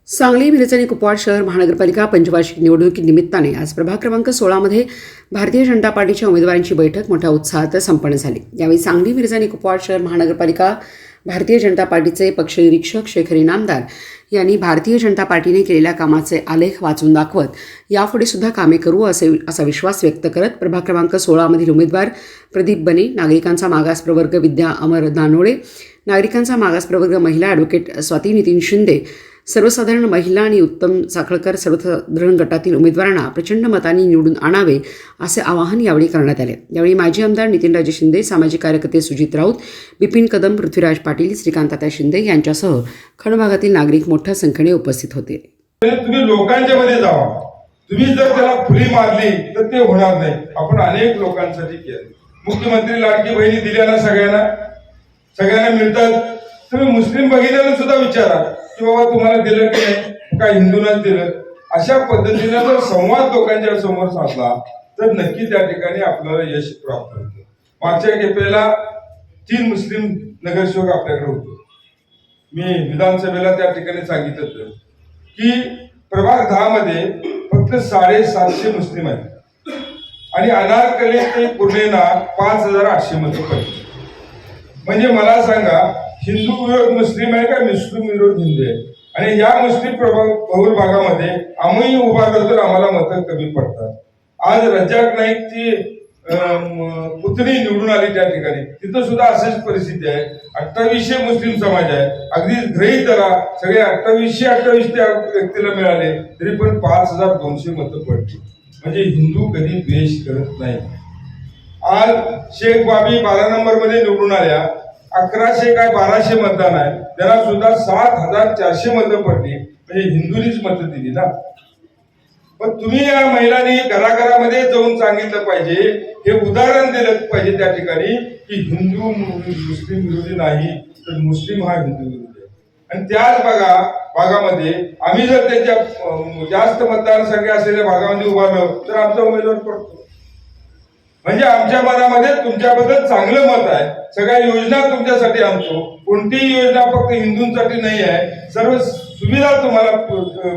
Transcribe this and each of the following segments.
सांगली, मिरज आणि कुपवाड शहर महानगरपालिका पंचवार्षिक निवडणुकीनिमित्ताने आज प्रभाग क्रमांक 16 मध्ये भारतीय जनता पार्टीच्या उमेदवारांची बैठक मोठ्या उत्साहात संपन्न झाली। यावेळी सांगली, मिरज आणि कुपवाड शहर महानगरपालिका भारतीय जनता पार्टीचे पक्षनिरीक्षक शेखर इनामदार यांनी भारतीय जनता पार्टीने केलेल्या कामाचे आलेख वाचून दाखवत यापुढे सुद्धा कामे करू असा विश्वास व्यक्त करत प्रभाग क्रमांक 16 मधील उमेदवार प्रदीप बने, नागरिकांचा मागास प्रवर्ग विद्या अमर दानोळे, नागरिकांचा मागास प्रवर्ग महिला ॲडव्होकेट स्वाती नितीन शिंदे, सर्वसाधारण महिला आणि उत्तम साखळकर सर्वसाधारण गटातील उमेदवारांना प्रचंड मतांनी निवडून आणावे असे आवाहन यावेळी करण्यात आले। यावेळी माजी आमदार नितीनराजे शिंदे, सामाजिक कार्यकर्ते सुजित राऊत, बिपिन कदम, पृथ्वीराज पाटील, श्रीकांत शिंदे यांच्यासह खंड भागातील नागरिक मोठ्या संख्येने उपस्थित होते। तुम्ही लोकांच्या मध्ये जावा, तुम्ही जर त्याला फुली मारली तर ते होणार नाही। आपण अनेक लोकांसाठी केलं, मुख्यमंत्री लाडकी बहिणी दिल्या ना, सगळ्यांना मिळतात। तुम्ही मुस्लिम भगिनींना सुद्धा विचारा की बाबा तुम्हाला दिलं की नाही, का हिंदूंना दिलं। अशा पद्धतीने जर संवाद लोकांच्या समोर साधला तर नक्की त्या ठिकाणी आपल्याला यश प्राप्त होते। मागच्या खेपेला 3 मुस्लिम नगरसेवक आपल्याकडे होते। मी विधानसभेला त्या ठिकाणी सांगितलं की प्रभाग 10 मध्ये फक्त 750 मुस्लिम आहेत आणि अनारकली ते पूर्णेला 5800 मतं पडली। म्हणजे मला सांगा, हिंदू विरोध मुस्लिम आहे का मुस्लिम विरोध हिंदू आहे? आणि या मुस्लिम बहुल भागामध्ये आम्ही उभारलो तर आम्हाला मतं कमी पडतात। आज रज्जाक नाईकची पुतणी निवडून आली त्या ठिकाणी, तिथं सुद्धा अशीच परिस्थिती आहे। 2800 मुस्लिम समाज आहे, अगदी गृहीत धरा सगळे 2828 त्या व्यक्तीला मिळाले तरी पण 5200 मतं पडली। म्हणजे हिंदू कधी द्वेष करत नाही। आज शेख बाबी 12 नंबर मध्ये निवडून आल्या, 1100 काय 1200 मतदान आहे, त्याला सुद्धा 7400 मतं पडली। म्हणजे हिंदूंनीच मतं दिली ना। पण तुम्ही या महिलांनी घराघरामध्ये जाऊन सांगितलं पाहिजे, हे उदाहरण दिलं पाहिजे त्या ठिकाणी की हिंदू मुस्लिम विरोधी नाही तर मुस्लिम हा हिंदू विरोधी आहे। आणि त्याच भागामध्ये आम्ही जर त्यांच्या जास्त मतदारसंख्या असलेल्या भागामध्ये उभारलो तर आमचा उमेदवार पडतो। म्हणजे आमच्या मनामध्ये तुमच्याबद्दल चांगलं मत आहे, सगळ्या योजना तुमच्यासाठी आणतो। कोणतीही योजना फक्त हिंदूंसाठी नाही आहे, सर्व सुविधा तुम्हाला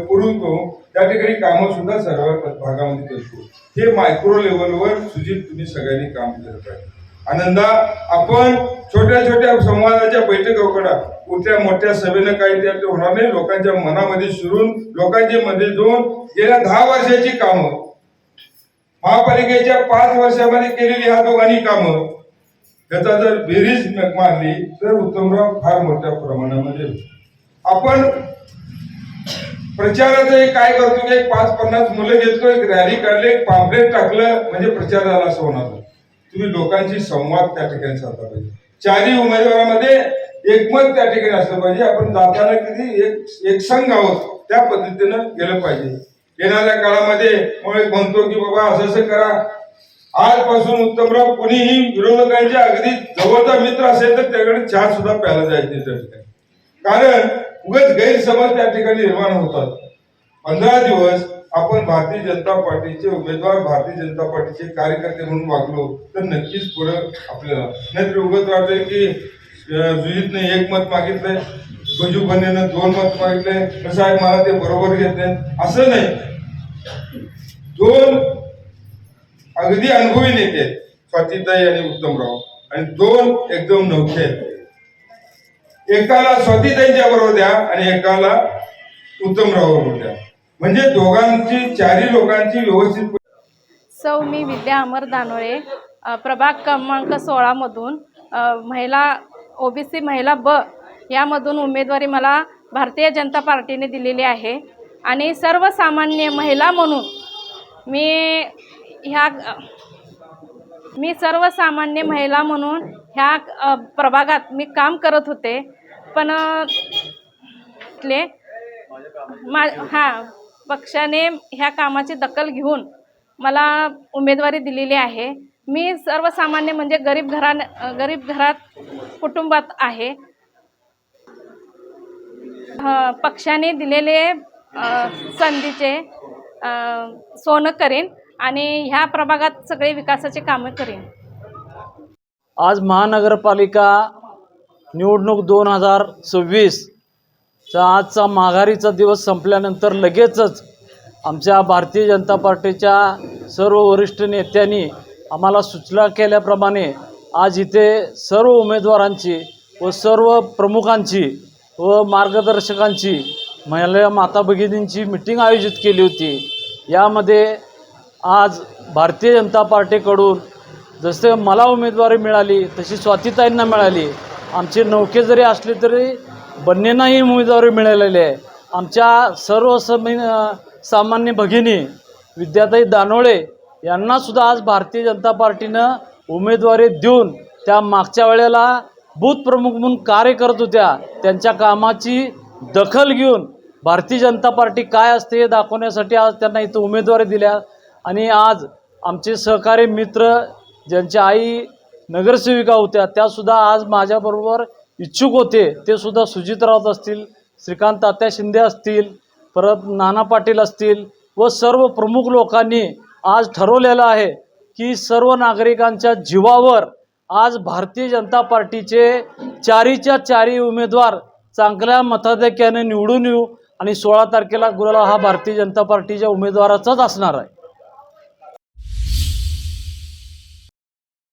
पुरवतो। त्या ठिकाणी कामं सुद्धा सर्व भागामध्ये करतो। हे मायक्रो लेवलवर सुजित तुम्ही सगळ्यांनी काम केलं पाहिजे। आनंदा आपण छोट्या छोट्या संवादाच्या बैठकाकडे कुठल्या मोठ्या सभेनं काही त्या होणार नाही। लोकांच्या मनामध्ये शिरून लोकांच्या मध्ये जाऊन गेल्या 10 वर्षाची कामं, महापालिकेच्या 5 वर्षामध्ये केलेली ह्या दोघांनी कामं, त्याचा जर बेरीज मारली तर उत्तमराव फार मोठ्या प्रमाणामध्ये। आपण प्रचाराचं काय करतो की 5-50 मुलं घेतो, एक रॅली काढले, एक पॅम्पलेट टाकलं म्हणजे प्रचार झाला असं होणार। तुम्ही लोकांशी संवाद त्या ठिकाणी साधला पाहिजे। 4ही उमेदवारामध्ये एकमत त्या ठिकाणी असलं पाहिजे। आपण जाताना किती एक संघ आहोत त्या पद्धतीनं गेलं पाहिजे। येणाऱ्या काळामध्ये म्हणतो की बाबा असं करा, आजपासून उत्तमराव कोणीही विरोधकांच्या अगदी जवळचा मित्र असेल तर त्याकडे चहा सुद्धा प्यायला जायचे त्या ठिकाणी, कारण उगाच गैरसमज त्या ठिकाणी निर्माण होतात। 15 दिवस आपण भारतीय जनता पार्टीचे उमेदवार, भारतीय जनता पार्टीचे कार्यकर्ते म्हणून वागलो तर नक्कीच पुढे आपल्याला, नाहीतर उगाच वाटतंय की सुजितने 1 मत मागितलंय, गजू बनेनं 2 मत मागितले, कसं आहे मला ते बरोबर घेत नाही, असं नाही। 2 अगदी अनुभवी नेते स्वातीताई आणि उत्तमराव, आणि 2 एकदम नवखे आहेत। एकाला स्वातीताईंच्या बरोबर द्या आणि एकाला उत्तमराव बरोबर द्या, म्हणजे दोघांची 4ही लोकांची व्यवस्थित। सौ मी विद्या अमर दानोळे, प्रभाग क्रमांक 16 मधून महिला ओबीसी महिला ब यामधून उमेदवारी मला भारतीय जनता पार्टीने दिलेली आहे। आणि सर्वसामान्य महिला म्हणून मी सर्वसामान्य महिला म्हणून ह्या प्रभागात मी काम करत होते, पण पक्षाने ह्या कामाची दखल घेऊन मला उमेदवारी दिलेली आहे। मी सर्वसामान्य म्हणजे गरीब घरात कुटुंबात आहे। पक्षाने दिलेले संधीचे सोनं करेन आणि ह्या प्रभागात सगळे विकासाचे कामं करेन। आज महानगरपालिका निवडणूक 2026 तर आजचा माघारीचा दिवस संपल्यानंतर लगेचच आमच्या भारतीय जनता पार्टीच्या सर्व वरिष्ठ नेत्यांनी आम्हाला सूचना केल्याप्रमाणे आज इथे सर्व उमेदवारांची व सर्व प्रमुखांची व मार्गदर्शकांची महिला माता भगिनींची मिटिंग आयोजित केली होती. यामध्ये आज भारतीय जनता पार्टीकडून जसे मला उमेदवारी मिळाली तशी स्वातीताईंना मिळाली. आमचे नौके जरी असले तरी बन्नेंनाही उमेदवारी मिळालेली आहे. आमच्या सर्व सामान्य भगिनी विद्याताई दानोळे यांनासुद्धा आज भारतीय जनता पार्टीनं उमेदवारी देऊन त्या मागच्या वेळेला बूथ प्रमुख म्हणून कार्य करत होत्या, त्यांच्या कामाची दखल घेऊन भारतीय जनता पार्टी काय असते हे दाखवण्यासाठी आज त्यांना इथं उमेदवारी दिल्या. आणि आज आमचे सहकारी मित्र ज्यांच्या आई नगरसेविका होत्या त्यासुद्धा आज माझ्याबरोबर इच्छुक होते. ते सुद्धा सुजित राऊत असतील, श्रीकांत तात्या शिंदे असतील, परत नाना पाटील असतील व सर्व प्रमुख लोकांनी आज ठरवलेलं आहे की सर्व नागरिकांच्या जीवावर आज भारतीय जनता पार्टीचे चारीच्या चारी उमेदवार चांगल्या मताधिक्याने निवडून येऊ आणि 16 तारखेला गुलाल हा भारतीय जनता पार्टीच्या उमेदवाराचाच असणार आहे.